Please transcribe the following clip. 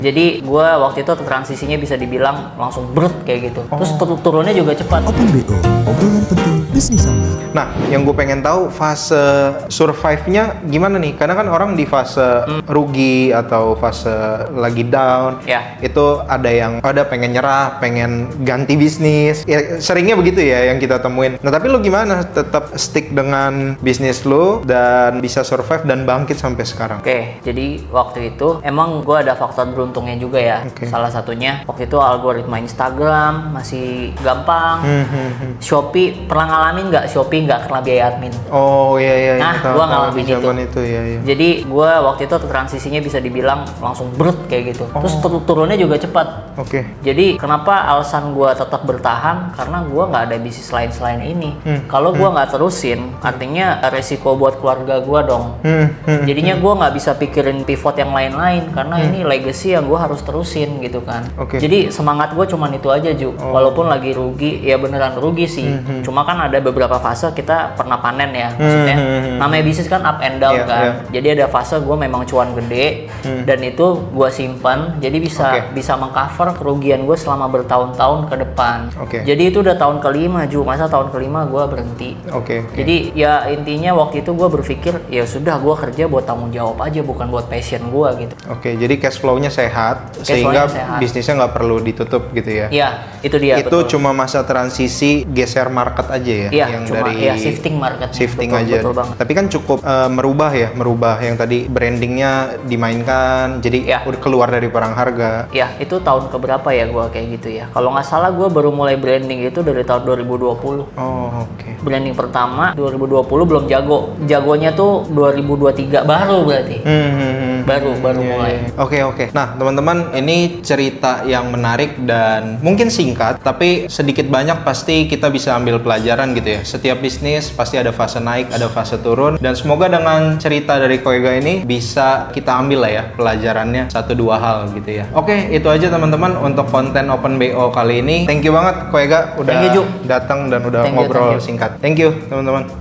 Jadi gue waktu itu transisinya bisa dibilang langsung brut kayak gitu. Terus turunnya juga cepat. Open BO, obrolan penting bisnis Anda. Nah, yang gue pengen tahu fase survive-nya gimana nih? Karena kan orang di fase rugi atau fase lagi down, Ya. itu ada pengen nyerah, pengen ganti bisnis. Ya, seringnya begitu ya yang kita temuin. Nah, tapi lu gimana? Tetap stick dengan bisnis lu dan bisa survive dan bangkit sampai sekarang? Oke, jadi waktu itu emang gue ada faktor beruntungnya juga ya. Oke. Salah satunya waktu itu algoritma Instagram masih gampang. Shopee, pernah ngalamin nggak Shopee nggak kena biaya admin? Oh iya. Nah, tahu- gua tahu ngalamin di zaman itu ya. Jadi gue waktu itu transisinya bisa dibilang langsung brut kayak gitu. Terus turunnya juga cepat. Oke. Jadi kenapa alasan gue tetap bertahan? Karena gue nggak ada bisnis lain selain ini. Kalau gue nggak terusin, artinya resiko buat keluarga gue dong. Jadinya gue nggak bisa pikirin pivot yang lain-lain karena ini legacy yang gue harus terusin gitu kan. Oke. Jadi semangat gue cuman itu aja Ju. Walaupun lagi rugi, ya beneran rugi sih. Cuma kan ada beberapa fase kita pernah panen ya. Maksudnya namanya bisnis kan up and down Iya, kan. iya. Jadi ada fase gue memang cuan gede dan itu gue simpan. Jadi bisa mengcover kerugian gue selama bertahun-tahun ke depan. Oke. Jadi itu udah tahun kelima Ju. Masa tahun kelima gue berhenti. Oke. Jadi ya intinya waktu itu gue berpikir ya sudah gue kerja buat tanggung jawab aja bukan buat passion gue gitu. Oke, jadi cash flow-nya sehat sehingga sehat. bisnisnya nggak perlu ditutup gitu ya. Iya itu dia. Itu betul. cuma masa transisi geser market aja ya, Iya yang cuma dari ya shifting market. shifting betul, aja. Betul banget. Tapi kan cukup merubah yang tadi brandingnya dimainkan, jadi Iya. udah keluar dari perang harga. Ya itu tahun keberapa ya gue kayak gitu ya. Kalau nggak salah gue baru mulai branding itu dari tahun 2020. Oh oke. Branding pertama 2020 belum jago. Jagonya tuh 2023 baru berarti. Baru Iya, mulai. iya. Oke. Nah, teman-teman, ini cerita yang menarik dan mungkin singkat, tapi sedikit banyak pasti kita bisa ambil pelajaran gitu ya. Setiap bisnis pasti ada fase naik, ada fase turun, dan semoga dengan cerita dari Koega ini bisa kita ambil lah ya pelajarannya 1-2 hal gitu ya. Oke, itu aja teman-teman untuk konten Open BO kali ini. Thank you banget Koega udah Thank you, Ju. datang dan udah Thank you, ngobrol thank you. singkat. Thank you teman-teman.